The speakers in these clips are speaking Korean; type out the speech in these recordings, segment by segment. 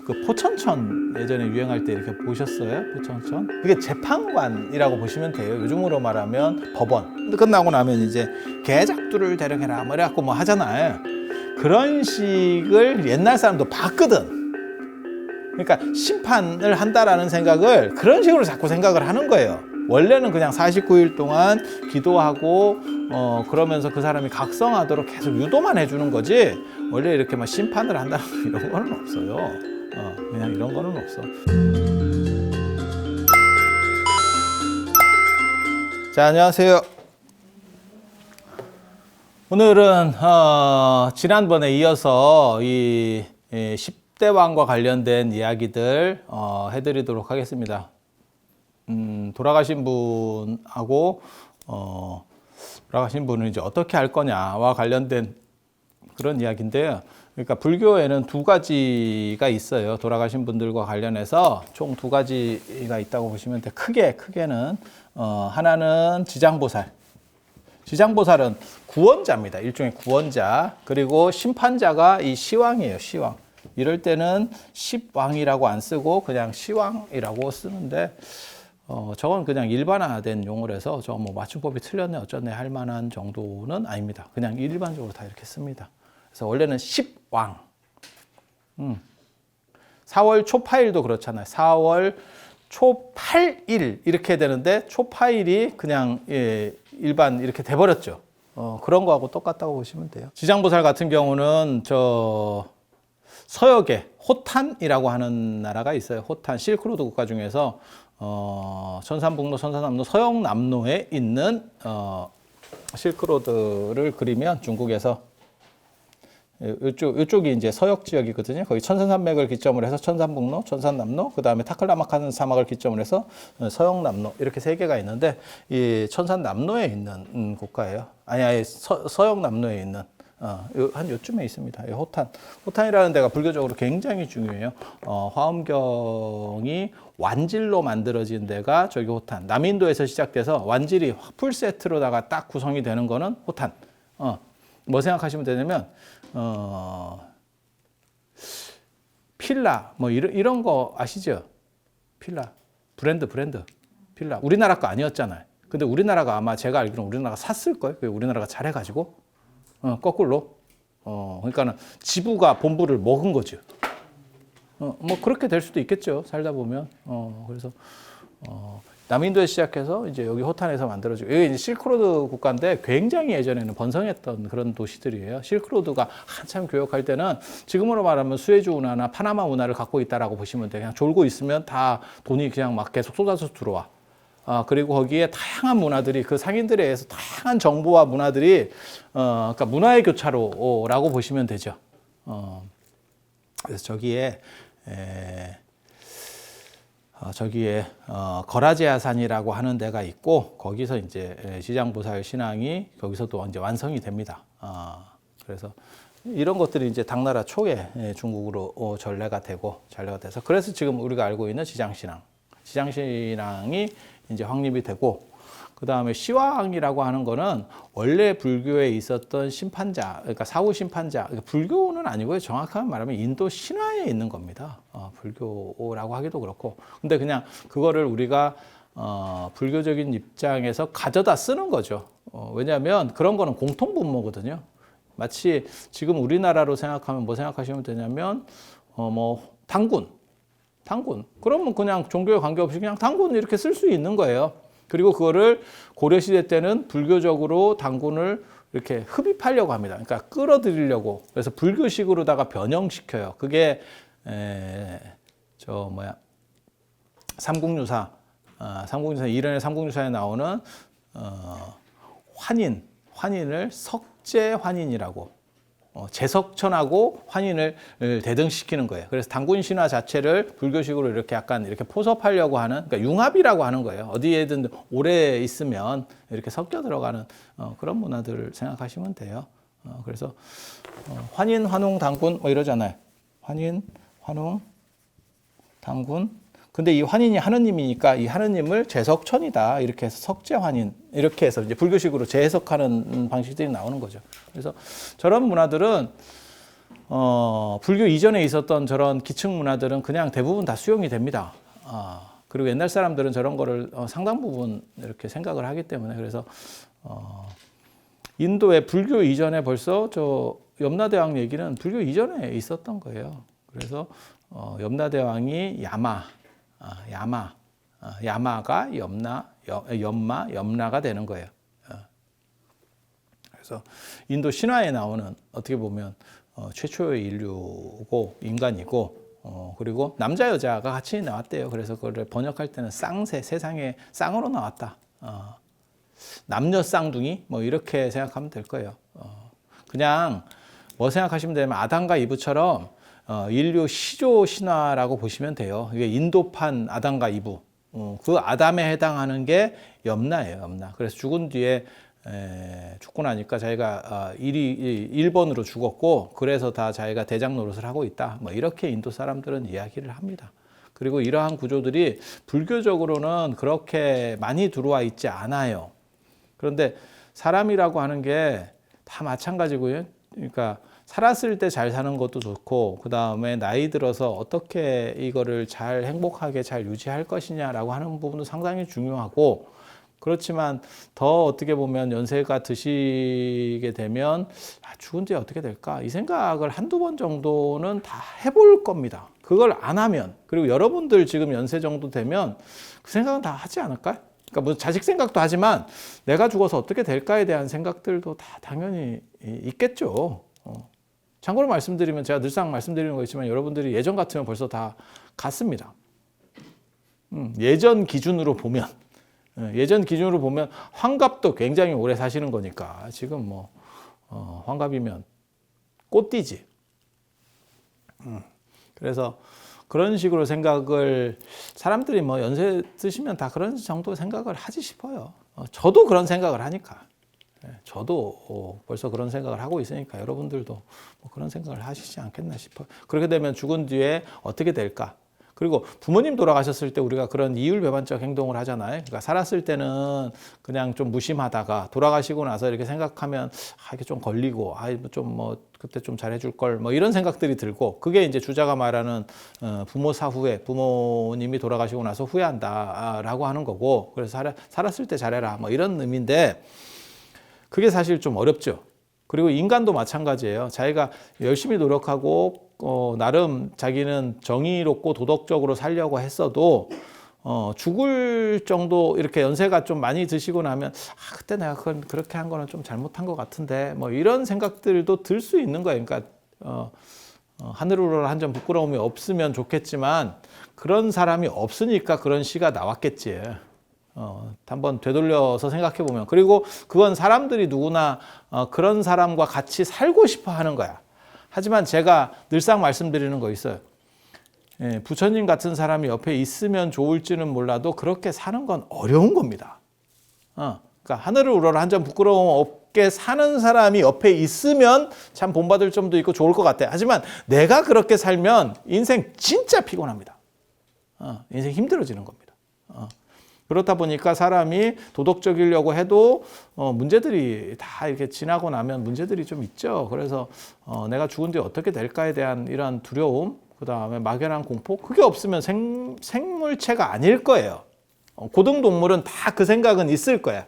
그 포천천 예전에 유행할 때 이렇게 보셨어요? 포천천? 그게 재판관이라고 보시면 돼요. 요즘으로 말하면 법원. 끝나고 나면 이제 개작두를 데려가라 뭐 이래갖고 뭐 하잖아요. 그런 식을 옛날 사람도 봤거든. 그러니까 심판을 한다라는 생각을 그런 식으로 자꾸 생각을 하는 거예요. 원래는 그냥 49일 동안 기도하고 그러면서 그 사람이 각성하도록 계속 유도만 해주는 거지 원래 이렇게 막 심판을 한다는 이런 거는 없어요. 그냥 이런 거는 없어. 자, 안녕하세요. 오늘은 지난번에 이어서 이 10대 왕과 관련된 이야기들 해드리도록 하겠습니다. 돌아가신 분하고 돌아가신 분을 이제 어떻게 할 거냐와 관련된 그런 이야기인데요. 그러니까 불교에는 두 가지가 있어요. 돌아가신 분들과 관련해서 총 두 가지가 있다고 보시면 돼. 크게는 하나는 지장보살. 지장보살은 구원자입니다. 일종의 구원자. 그리고 심판자가 이 시왕이에요. 시왕. 이럴 때는 십왕이라고 안 쓰고 그냥 시왕이라고 쓰는데 저건 그냥 일반화된 용어라서 저거 뭐 맞춤법이 틀렸네 어쩌네 할 만한 정도는 아닙니다. 그냥 일반적으로 다 이렇게 씁니다. 그래서 원래는 십왕. 4월 초파일도 그렇잖아요. 4월 초팔일 이렇게 되는데 초파일이 그냥 일반 이렇게 돼버렸죠. 그런 거하고 똑같다고 보시면 돼요. 지장보살 같은 경우는 저 서역에 호탄이라고 하는 나라가 있어요. 호탄 실크로드 국가 중에서 천산북로, 천산남로, 서역남로에 있는 실크로드를 그리면 중국에서 이쪽이 이제 서역 지역이거든요. 거기 천산산맥을 기점으로 해서 천산북로, 천산남로, 그 다음에 타클라마칸 사막을 기점으로 해서 서역남로 이렇게 세 개가 있는데 이 천산남로에 있는 국가예요. 아니 서역남로에 있는 한 요쯤에 있습니다. 호탄이라는 데가 불교적으로 굉장히 중요해요. 화엄경이 완질로 만들어진 데가 저기 호탄. 남인도에서 시작돼서 완질이 풀 세트로다가 딱 구성이 되는 거는 호탄. 뭐 생각하시면 되냐면 필라 뭐 이런 거 아시죠? 필라 브랜드 필라 우리나라 거 아니었잖아요. 근데 우리나라가 아마 제가 알기로는 우리나라가 샀을 거예요. 우리나라가 잘해가지고 거꾸로 그러니까는 지부가 본부를 먹은 거죠. 뭐 그렇게 될 수도 있겠죠. 살다 보면 그래서 남인도에 시작해서 이제 여기 호탄에서 만들어지고 여기 이제 실크로드 국가인데 굉장히 예전에는 번성했던 그런 도시들이에요. 실크로드가 한참 교역할 때는 지금으로 말하면 수에즈 운하나 파나마 운하를 갖고 있다라고 보시면 돼요. 그냥 졸고 있으면 다 돈이 그냥 막 계속 쏟아져 들어와. 그리고 거기에 다양한 문화들이 그 상인들에 의해서 다양한 정보와 문화들이 그러니까 문화의 교차로라고 보시면 되죠. 그래서 저기에 거라제아산이라고 하는 데가 있고 거기서 이제 지장보살 신앙이 거기서도 이제 완성이 됩니다. 그래서 이런 것들이 이제 당나라 초에 중국으로 전래가 돼서 그래서 지금 우리가 알고 있는 지장신앙이 이제 확립이 되고 그 다음에 시왕이라고 하는 거는 원래 불교에 있었던 심판자, 그러니까 사후 심판자, 불교는 아니고요. 정확하게 말하면 인도 신화에 있는 겁니다. 불교라고 하기도 그렇고. 근데 그냥 그거를 우리가 불교적인 입장에서 가져다 쓰는 거죠. 왜냐하면 그런 거는 공통분모거든요. 마치 지금 우리나라로 생각하면 뭐 생각하시면 되냐면 뭐 당군. 그러면 그냥 종교에 관계없이 그냥 당군 이렇게 쓸 수 있는 거예요. 그리고 그거를 고려시대 때는 불교적으로 당군을 이렇게 흡입하려고 합니다. 그러니까 끌어들이려고. 그래서 불교식으로다가 변형시켜요. 그게 삼국유사 이련의 삼국유사에 나오는 환인을 석재환인이라고. 제석천하고 환인을 대등시키는 거예요. 그래서 당군 신화 자체를 불교식으로 이렇게 약간 이렇게 포섭하려고 하는, 그러니까 융합이라고 하는 거예요. 어디에든 오래 있으면 이렇게 섞여 들어가는 그런 문화들을 생각하시면 돼요. 그래서 환인, 환웅, 당군 뭐 이러잖아요. 환인, 환웅, 당군. 근데 이 환인이 하느님이니까 이 하느님을 제석천이다 이렇게 해서 석재환인 이렇게 해서 이제 불교식으로 재해석하는 방식들이 나오는 거죠. 그래서 저런 문화들은 불교 이전에 있었던 저런 기층 문화들은 그냥 대부분 다 수용이 됩니다. 그리고 옛날 사람들은 저런 거를 상당 부분 이렇게 생각을 하기 때문에 그래서 인도의 불교 이전에 벌써 저 염라대왕 얘기는 불교 이전에 있었던 거예요. 그래서 염라대왕이 야마가 염라가 되는 거예요. 그래서 인도 신화에 나오는 어떻게 보면 최초의 인류고 인간이고 그리고 남자 여자가 같이 나왔대요. 그래서 그걸 번역할 때는 쌍새, 세상에 쌍으로 나왔다. 남녀 쌍둥이 뭐 이렇게 생각하면 될 거예요. 그냥 뭐 생각하시면 되면 아담과 이브처럼 인류 시조 신화라고 보시면 돼요. 이게 인도판 아담과 이브. 그 아담에 해당하는 게 염라예요. 염라. 그래서 죽은 뒤에 죽고 나니까 자기가 1번으로 죽었고 그래서 다 자기가 대장 노릇을 하고 있다. 뭐 이렇게 인도 사람들은 이야기를 합니다. 그리고 이러한 구조들이 불교적으로는 그렇게 많이 들어와 있지 않아요. 그런데 사람이라고 하는 게 다 마찬가지고요. 그러니까 살았을 때 잘 사는 것도 좋고 그 다음에 나이 들어서 어떻게 이거를 잘 행복하게 잘 유지할 것이냐라고 하는 부분도 상당히 중요하고 그렇지만 더 어떻게 보면 연세가 드시게 되면 죽은 뒤에 어떻게 될까 이 생각을 한두 번 정도는 다 해볼 겁니다. 그걸 안 하면 그리고 여러분들 지금 연세 정도 되면 그 생각은 다 하지 않을까요? 그러니까 뭐 자식 생각도 하지만 내가 죽어서 어떻게 될까에 대한 생각들도 다 당연히 있겠죠. 참고로 말씀드리면 제가 늘상 말씀드리는 거 있지만 여러분들이 예전 같으면 벌써 다 갔습니다. 예전 기준으로 보면 환갑도 굉장히 오래 사시는 거니까 지금 뭐 환갑이면 꽃띠지. 그래서 그런 식으로 생각을 사람들이 뭐 연세 드시면 다 그런 정도 생각을 하지 싶어요. 저도 그런 생각을 하니까. 저도 벌써 그런 생각을 하고 있으니까 여러분들도 뭐 그런 생각을 하시지 않겠나 싶어요. 그렇게 되면 죽은 뒤에 어떻게 될까? 그리고 부모님 돌아가셨을 때 우리가 그런 이율배반적 행동을 하잖아요. 그러니까 살았을 때는 그냥 좀 무심하다가 돌아가시고 나서 이렇게 생각하면 이게 좀 걸리고 좀 뭐 그때 좀 잘해줄 걸 뭐 이런 생각들이 들고 그게 이제 주자가 말하는 부모 사후에 부모님이 돌아가시고 나서 후회한다라고 하는 거고 그래서 살았을 때 잘해라 뭐 이런 의미인데 그게 사실 좀 어렵죠. 그리고 인간도 마찬가지예요. 자기가 열심히 노력하고 나름 자기는 정의롭고 도덕적으로 살려고 했어도 죽을 정도 이렇게 연세가 좀 많이 드시고 나면 그때 내가 그렇게 한 거는 좀 잘못한 것 같은데 뭐 이런 생각들도 들 수 있는 거예요. 그러니까 하늘으로 한 점 부끄러움이 없으면 좋겠지만 그런 사람이 없으니까 그런 시가 나왔겠지. 한번 되돌려서 생각해 보면 그리고 그건 사람들이 누구나 그런 사람과 같이 살고 싶어 하는 거야. 하지만 제가 늘상 말씀드리는 거 있어요. 부처님 같은 사람이 옆에 있으면 좋을지는 몰라도 그렇게 사는 건 어려운 겁니다. 그러니까 하늘을 우러러 한 점 부끄러움 없게 사는 사람이 옆에 있으면 참 본받을 점도 있고 좋을 것 같아. 하지만 내가 그렇게 살면 인생 진짜 피곤합니다. 인생 힘들어지는 겁니다. 그렇다 보니까 사람이 도덕적이려고 해도 문제들이 다 이렇게 지나고 나면 문제들이 좀 있죠. 그래서 내가 죽은 뒤에 어떻게 될까에 대한 이런 두려움, 그 다음에 막연한 공포, 그게 없으면 생물체가 아닐 거예요. 고등동물은 다 그 생각은 있을 거야.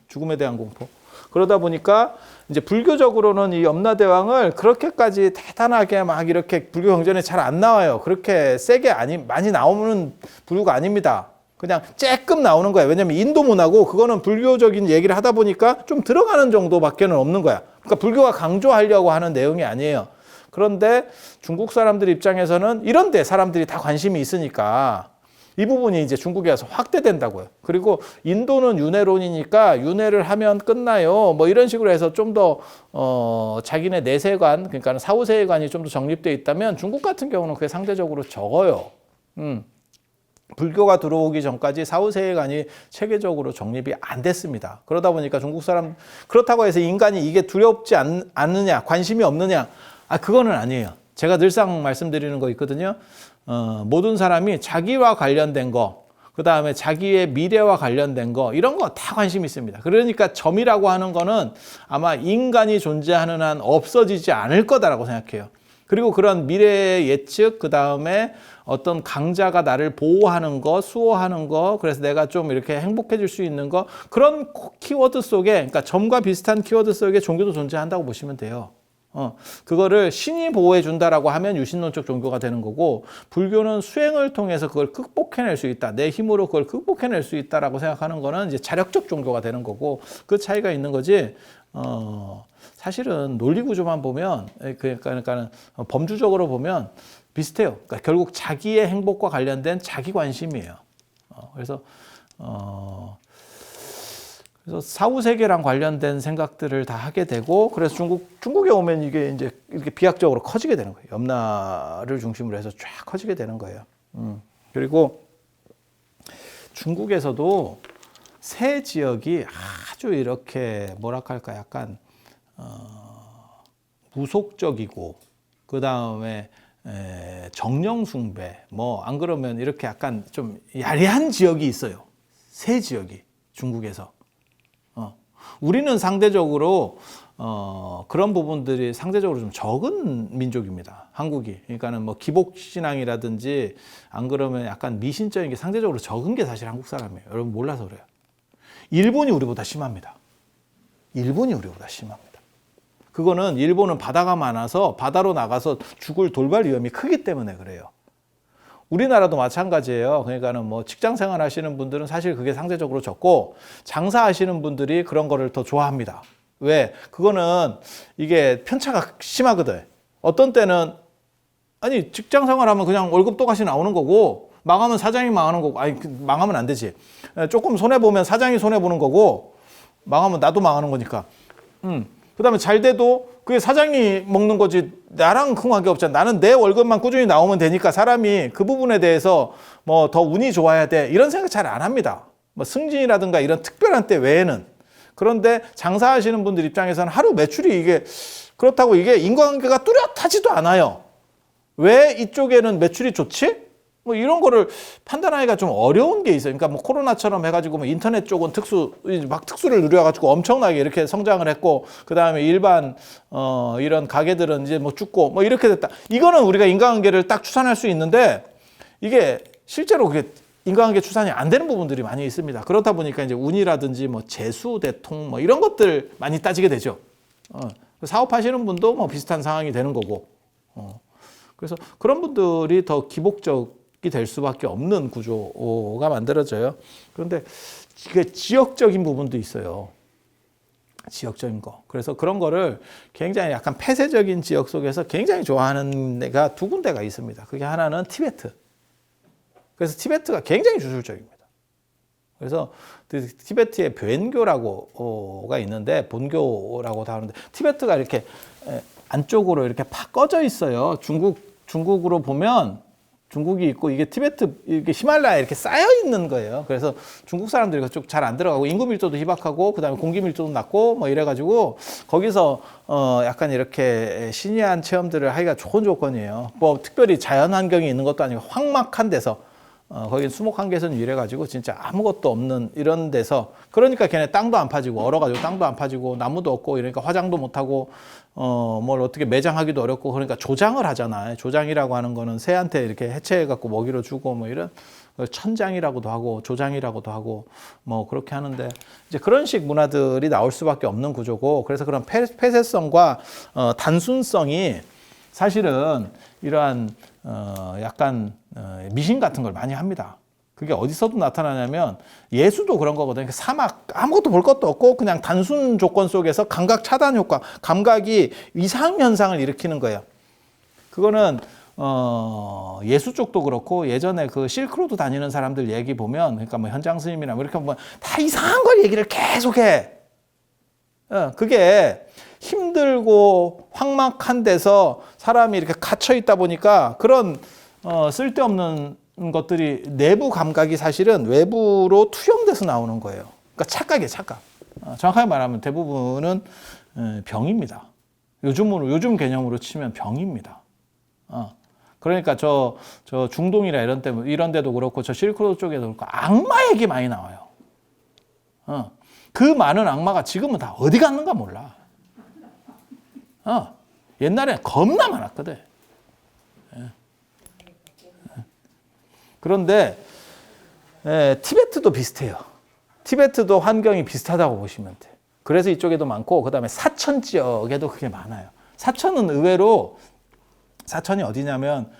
죽음에 대한 공포. 그러다 보니까 이제 불교적으로는 이 염라대왕을 그렇게까지 대단하게 막 이렇게 불교 경전에 잘 안 나와요. 그렇게 세게 많이 나오는 불교가 아닙니다. 그냥 쬐끔 나오는 거야. 왜냐면 인도 문화고 그거는 불교적인 얘기를 하다 보니까 좀 들어가는 정도밖에는 없는 거야. 그러니까 불교가 강조하려고 하는 내용이 아니에요. 그런데 중국 사람들 입장에서는 이런 데 사람들이 다 관심이 있으니까 이 부분이 이제 중국에 와서 확대된다고요. 그리고 인도는 윤회론이니까 윤회를 하면 끝나요. 뭐 이런 식으로 해서 좀 더 자기네 내세관, 그러니까 사후세계관이 좀 더 정립되어 있다면 중국 같은 경우는 그게 상대적으로 적어요. 불교가 들어오기 전까지 사후세계관이 체계적으로 정립이 안 됐습니다. 그러다 보니까 중국 사람 그렇다고 해서 인간이 이게 두렵지 않느냐, 관심이 없느냐, 그거는 아니에요. 제가 늘상 말씀드리는 거 있거든요. 모든 사람이 자기와 관련된 거, 그 다음에 자기의 미래와 관련된 거 이런 거 다 관심이 있습니다. 그러니까 점이라고 하는 거는 아마 인간이 존재하는 한 없어지지 않을 거다라고 생각해요. 그리고 그런 미래 예측, 그 다음에 어떤 강자가 나를 보호하는 거, 수호하는 거, 그래서 내가 좀 이렇게 행복해질 수 있는 거, 그런 키워드 속에, 그러니까 점과 비슷한 키워드 속에 종교도 존재한다고 보시면 돼요. 그거를 신이 보호해 준다라고 하면 유신론적 종교가 되는 거고, 불교는 수행을 통해서 그걸 극복해낼 수 있다. 내 힘으로 그걸 극복해낼 수 있다라고 생각하는 거는 이제 자력적 종교가 되는 거고, 그 차이가 있는 거지. 사실은 논리 구조만 보면, 그러니까 범주적으로 보면 비슷해요. 그러니까 결국 자기의 행복과 관련된 자기 관심이에요. 그래서 사후 세계랑 관련된 생각들을 다 하게 되고, 그래서 중국에 오면 이게 이제 이렇게 비약적으로 커지게 되는 거예요. 염라를 중심으로 해서 쫙 커지게 되는 거예요. 그리고 중국에서도 세 지역이 아주 이렇게 뭐랄까 약간 무속적이고, 그 다음에 정령 숭배, 뭐 안 그러면 이렇게 약간 좀 야리한 지역이 있어요. 세 지역이 중국에서. 우리는 상대적으로 그런 부분들이 상대적으로 좀 적은 민족입니다. 한국이. 그러니까는 뭐 기복 신앙이라든지 안 그러면 약간 미신적인 게 상대적으로 적은 게 사실 한국 사람이에요. 여러분 몰라서 그래요. 일본이 우리보다 심합니다. 일본이 우리보다 심합니다. 그거는 일본은 바다가 많아서 바다로 나가서 죽을 돌발 위험이 크기 때문에 그래요. 우리나라도 마찬가지예요. 그러니까는 뭐 직장 생활 하시는 분들은 사실 그게 상대적으로 적고, 장사하시는 분들이 그런 거를 더 좋아합니다. 왜? 그거는 이게 편차가 심하거든. 어떤 때는 아니 직장 생활하면 그냥 월급 똑같이 나오는 거고, 망하면 사장이 망하는 거고, 아니 망하면 안 되지. 조금 손해 보면 사장이 손해 보는 거고, 망하면 나도 망하는 거니까. 그다음에 잘 돼도 그게 사장이 먹는 거지 나랑 큰 관계 없잖아. 나는 내 월급만 꾸준히 나오면 되니까 사람이 그 부분에 대해서 뭐 더 운이 좋아야 돼 이런 생각 잘 안 합니다. 뭐 승진이라든가 이런 특별한 때 외에는. 그런데 장사하시는 분들 입장에서는 하루 매출이 이게 그렇다고 이게 인과관계가 뚜렷하지도 않아요. 왜 이쪽에는 매출이 좋지? 뭐 이런 거를 판단하기가 좀 어려운 게 있어요. 그러니까 뭐 코로나처럼 해가지고 뭐 인터넷 쪽은 특수를 누려가지고 엄청나게 이렇게 성장을 했고, 그 다음에 일반 이런 가게들은 이제 뭐 죽고 뭐 이렇게 됐다. 이거는 우리가 인과관계를 딱 추산할 수 있는데, 이게 실제로 그게 인과관계 추산이 안 되는 부분들이 많이 있습니다. 그렇다 보니까 이제 운이라든지 뭐 재수, 대통 뭐 이런 것들 많이 따지게 되죠. 사업하시는 분도 뭐 비슷한 상황이 되는 거고. 그래서 그런 분들이 더 기복적이 될 수밖에 없는 구조가 만들어져요. 그런데 이게 지역적인 부분도 있어요. 지역적인 거. 그래서 그런 거를 굉장히 약간 폐쇄적인 지역 속에서 굉장히 좋아하는 데가 두 군데가 있습니다. 그게 하나는 티베트. 그래서 티베트가 굉장히 주술적입니다. 그래서 티베트의 변교라고가 있는데, 본교라고도 하는데, 티베트가 이렇게 안쪽으로 이렇게 팍 꺼져 있어요. 중국으로 보면 중국이 있고, 이게 티베트, 이게 히말라야 이렇게 쌓여 있는 거예요. 그래서 중국 사람들이 그쪽 잘 안 들어가고, 인구 밀도도 희박하고, 그 다음에 공기 밀도도 낮고, 뭐 이래가지고, 거기서, 약간 이렇게 신기한 체험들을 하기가 좋은 조건이에요. 뭐 특별히 자연 환경이 있는 것도 아니고, 황막한 데서, 거긴 수목한계선 이래가지고 진짜 아무것도 없는 이런 데서, 그러니까 걔네 땅도 안 파지고, 얼어가지고 땅도 안 파지고, 나무도 없고, 이러니까 화장도 못하고, 뭘 어떻게 매장하기도 어렵고, 그러니까 조장을 하잖아요. 조장이라고 하는 거는 새한테 이렇게 해체해갖고 먹이로 주고, 뭐 이런, 천장이라고도 하고, 조장이라고도 하고, 뭐 그렇게 하는데, 이제 그런 식 문화들이 나올 수밖에 없는 구조고, 그래서 그런 폐쇄성과 단순성이 사실은 이러한 약간 미신 같은 걸 많이 합니다. 그게 어디서도 나타나냐면 예수도 그런 거거든요. 사막 아무것도 볼 것도 없고 그냥 단순 조건 속에서 감각 차단 효과, 감각이 이상 현상을 일으키는 거예요. 그거는 예수 쪽도 그렇고, 예전에 그 실크로드 다니는 사람들 얘기 보면, 그러니까 뭐 현장 스님이나 뭐 이렇게 보면 다 이상한 걸 얘기를 계속해. 그게 힘들고 황막한 데서 사람이 이렇게 갇혀 있다 보니까 그런 쓸데없는 것들이, 내부 감각이 사실은 외부로 투영돼서 나오는 거예요. 그러니까 착각이에요, 착각. 정확하게 말하면 대부분은 병입니다. 요즘 개념으로 치면 병입니다. 그러니까 저 중동이나 이런 데도 그렇고, 저 실크로드 쪽에도 그렇고, 악마 얘기 많이 나와요. 그 많은 악마가 지금은 다 어디 갔는가 몰라. 옛날에 겁나 많았거든. 그런데 티베트도 비슷해요. 티베트도 환경이 비슷하다고 보시면 돼요. 그래서 이쪽에도 많고 그다음에 사천 지역에도 그게 많아요. 사천은 의외로 사천이 어디냐면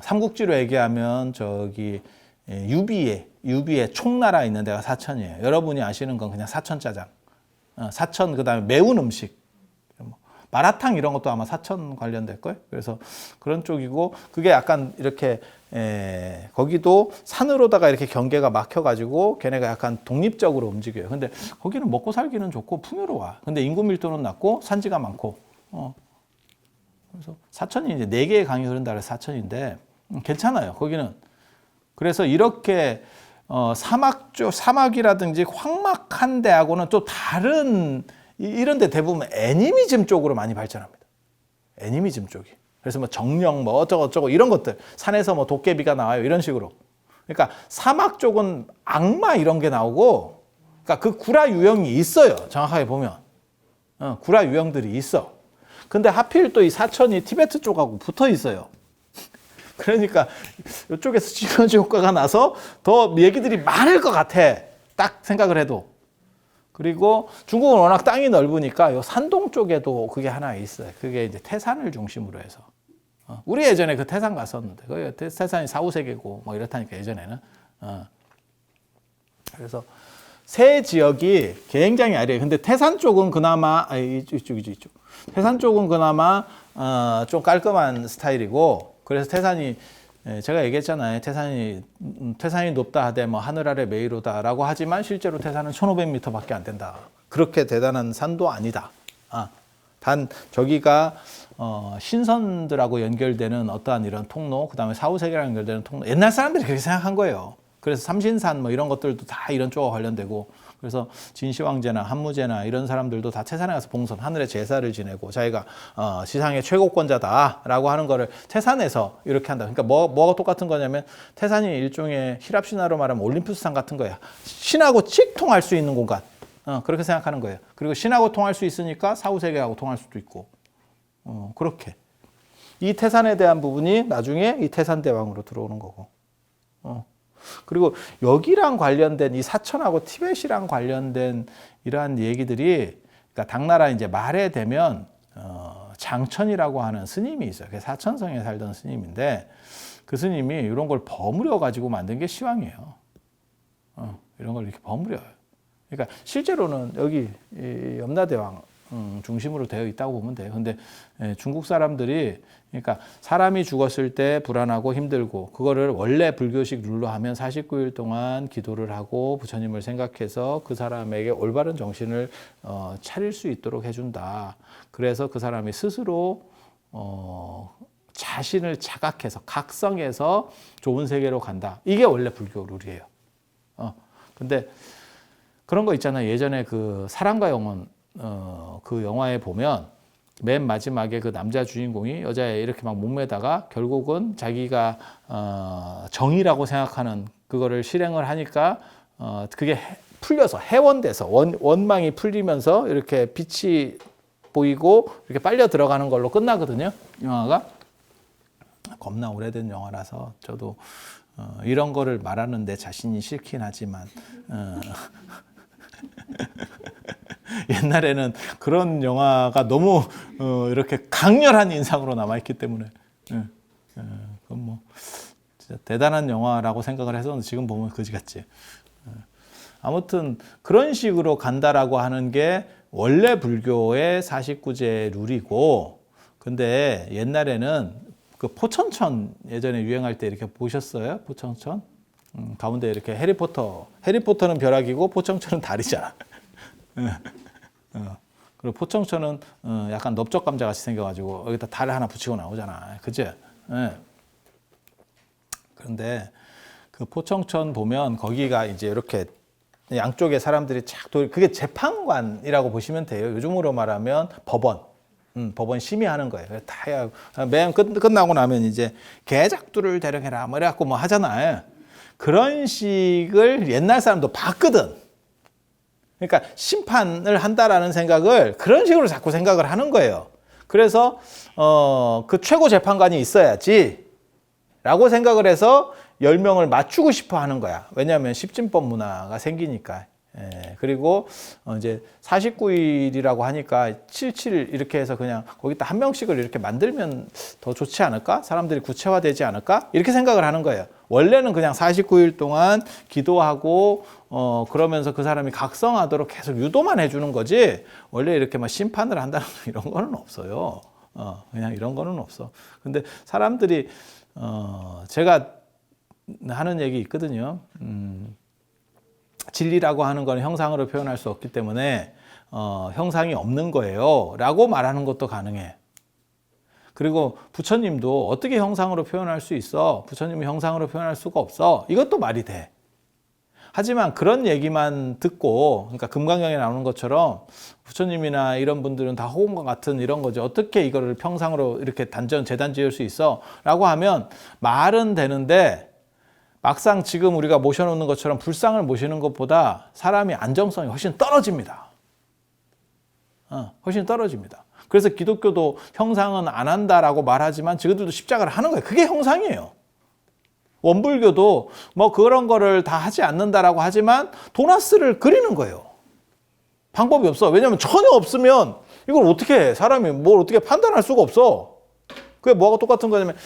삼국지로 얘기하면 저기 유비의 총나라 있는 데가 사천이에요. 여러분이 아시는 건 그냥 사천 짜장, 사천 그다음에 매운 음식, 마라탕 이런 것도 아마 사천 관련될 걸. 그래서 그런 쪽이고 그게 약간 이렇게 거기도 산으로다가 이렇게 경계가 막혀가지고 걔네가 약간 독립적으로 움직여요. 근데 거기는 먹고 살기는 좋고 풍요로워. 근데 인구 밀도는 낮고 산지가 많고. 그래서 사천이 이제 4개의 강이 흐른다 그래서 사천인데 괜찮아요. 거기는. 그래서 이렇게 사막이라든지 황막한 데하고는 또 다른 이런 데 대부분 애니미즘 쪽으로 많이 발전합니다. 애니미즘 쪽이. 그래서 뭐 정령 뭐 어쩌고 이런 것들 산에서 뭐 도깨비가 나와요 이런 식으로. 그러니까 사막 쪽은 악마 이런 게 나오고 그러니까 그 구라 유형이 있어요. 정확하게 보면 구라 유형들이 있어. 근데 하필 또 이 사천이 티베트 쪽하고 붙어 있어요. 그러니까 이쪽에서 시너지 효과가 나서 더 얘기들이 많을 것 같아. 딱 생각을 해도. 그리고 중국은 워낙 땅이 넓으니까 요 산동 쪽에도 그게 하나 있어요. 그게 이제 태산을 중심으로 해서. 우리 예전에 그 태산 갔었는데, 그 태산이 4, 5세계고 뭐 이렇다니까 예전에는. 그래서 세 지역이 굉장히 아래요. 근데 태산 쪽은 그나마 이쪽. 태산 쪽은 그나마 좀 깔끔한 스타일이고, 그래서 태산이 제가 얘기했잖아요. 태산이 높다 하되 뭐 하늘 아래 메이로다라고 하지만 실제로 태산은 1,500m밖에 안 된다. 그렇게 대단한 산도 아니다. 단 저기가 신선들하고 연결되는 어떠한 이런 통로, 그다음에 사후세계랑 연결되는 통로. 옛날 사람들이 그렇게 생각한 거예요. 그래서 삼신산 뭐 이런 것들도 다 이런 쪽과 관련되고, 그래서 진시황제나 한무제나 이런 사람들도 다 태산에 가서 봉선, 하늘에 제사를 지내고 자기가 지상의 최고권자다라고 하는 거를 태산에서 이렇게 한다. 그러니까 뭐가 똑같은 거냐면 태산이 일종의 히랍 신화로 말하면 올림푸스산 같은 거야. 신하고 칙 통할 수 있는 공간. 그렇게 생각하는 거예요. 그리고 신하고 통할 수 있으니까 사후세계하고 통할 수도 있고. 그렇게. 이 태산에 대한 부분이 나중에 이 태산대왕으로 들어오는 거고. 그리고 여기랑 관련된 이 사천하고 티벳이랑 관련된 이러한 얘기들이, 그러니까 당나라 이제 말에 되면 장천이라고 하는 스님이 있어요. 사천성에 살던 스님인데 그 스님이 이런 걸 버무려 가지고 만든 게 시황이에요. 이런 걸 이렇게 버무려요. 그러니까 실제로는 여기 이 염라대왕 중심으로 되어 있다고 보면 돼요. 근데 중국 사람들이, 그러니까 사람이 죽었을 때 불안하고 힘들고 그거를 원래 불교식 룰로 하면 49일 동안 기도를 하고 부처님을 생각해서 그 사람에게 올바른 정신을 차릴 수 있도록 해준다. 그래서 그 사람이 스스로 자신을 자각해서 각성해서 좋은 세계로 간다. 이게 원래 불교 룰이에요. 근데 그런 거 있잖아요. 예전에 그 사랑과 영혼 그 영화에 보면 맨 마지막에 그 남자 주인공이 여자애 이렇게 막 목매다가 결국은 자기가 정의라고 생각하는 그거를 실행을 하니까 그게 풀려서 해원돼서 원망이 풀리면서 이렇게 빛이 보이고 이렇게 빨려 들어가는 걸로 끝나거든요. 영화가 겁나 오래된 영화라서 저도 이런 거를 말하는데 자신이 싫긴 하지만 옛날에는 그런 영화가 너무 이렇게 강렬한 인상으로 남아있기 때문에 그건 뭐 진짜 대단한 영화라고 생각을 해서 지금 보면 그지 같지. 아무튼 그런 식으로 간다라고 하는 게 원래 불교의 49제 룰이고, 근데 옛날에는 그 포천천 예전에 유행할 때 이렇게 보셨어요? 포천천? 가운데 이렇게 해리포터는 벼락이고 포천천은 달이잖아. 그리고 포청천은 약간 넓적 감자 같이 생겨가지고 여기다 달을 하나 붙이고 나오잖아. 그치? 그런데 그 포청천 보면 거기가 이제 이렇게 양쪽에 사람들이 그게 재판관이라고 보시면 돼요. 요즘으로 말하면 법원. 법원 심의하는 거예요. 다 맨 끝나고 나면 이제 개작두를 대령해라 뭐 이래갖고 뭐 하잖아요. 그런 식을 옛날 사람도 봤거든. 그러니까 심판을 한다라는 생각을 그런 식으로 자꾸 생각을 하는 거예요. 그래서 그 최고 재판관이 있어야지 라고 생각을 해서 10명을 맞추고 싶어 하는 거야. 왜냐하면 십진법 문화가 생기니까. 예, 그리고 이제 49일이라고 하니까 77 이렇게 해서 그냥 거기다 한 명씩을 이렇게 만들면 더 좋지 않을까? 사람들이 구체화되지 않을까? 이렇게 생각을 하는 거예요. 원래는 그냥 49일 동안 기도하고 그러면서 그 사람이 각성하도록 계속 유도만 해주는 거지, 원래 이렇게 막 심판을 한다는 이런 거는 없어요. 그냥 이런 거는 없어. 근데 사람들이 제가 하는 얘기 있거든요. 진리라고 하는 건 형상으로 표현할 수 없기 때문에 형상이 없는 거예요 라고 말하는 것도 가능해. 그리고 부처님도 어떻게 형상으로 표현할 수 있어? 부처님이 형상으로 표현할 수가 없어. 이것도 말이 돼. 하지만 그런 얘기만 듣고, 그러니까 금강경에 나오는 것처럼 부처님이나 이런 분들은 다 호흡과 같은 이런 거죠. 어떻게 이거를 평상으로 이렇게 재단 지을 수 있어? 라고 하면 말은 되는데, 막상 지금 우리가 모셔놓는 것처럼 불상을 모시는 것보다 사람이 안정성이 훨씬 떨어집니다. 훨씬 떨어집니다. 그래서 기독교도 형상은 안 한다라고 말하지만 지금들도 십자가를 하는 거예요. 그게 형상이에요. 원불교도 뭐 그런 거를 다 하지 않는다라고 하지만 도나스를 그리는 거예요. 방법이 없어. 왜냐하면 전혀 없으면 이걸 어떻게 해? 사람이 뭘 어떻게 판단할 수가 없어. 그게 뭐가 똑같은 거냐면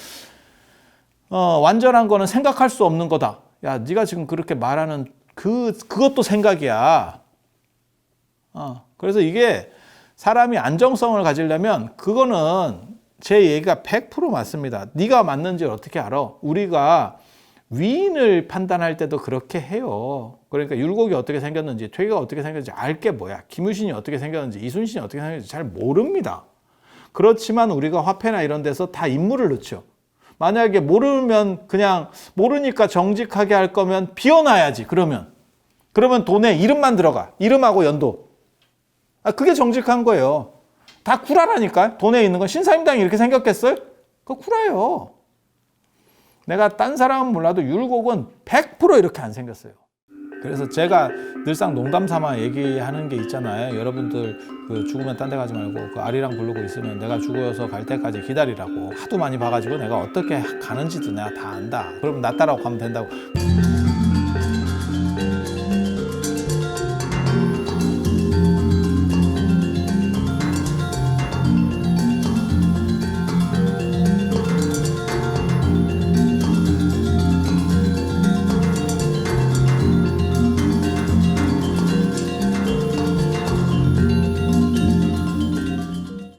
완전한 거는 생각할 수 없는 거다. 야, 네가 지금 그렇게 말하는 그것도 생각이야. 그래서 이게 사람이 안정성을 가지려면 그거는 제 얘기가 100% 맞습니다. 네가 맞는지 어떻게 알아? 우리가 위인을 판단할 때도 그렇게 해요. 그러니까 율곡이 어떻게 생겼는지, 퇴계가 어떻게 생겼는지 알 게 뭐야? 김유신이 어떻게 생겼는지, 이순신이 어떻게 생겼는지 잘 모릅니다. 그렇지만 우리가 화폐나 이런 데서 다 인물을 넣죠. 만약에 모르면 그냥 모르니까 정직하게 할 거면 비워놔야지. 그러면 돈에 이름만 들어가. 이름하고 연도. 그게 정직한 거예요. 다 구라라니까. 돈에 있는 건 신사임당이 이렇게 생겼겠어요? 그거 구라예요. 내가 딴 사람은 몰라도 율곡은 100% 이렇게 안 생겼어요. 그래서 제가 늘상 농담 삼아 얘기하는 게 있잖아요. 여러분들 그 죽으면 딴 데 가지 말고 그 아리랑 부르고 있으면 내가 죽어서 갈 때까지 기다리라고. 하도 많이 봐가지고 내가 어떻게 가는지도 내가 다 안다. 그럼 나 따라가면 된다고.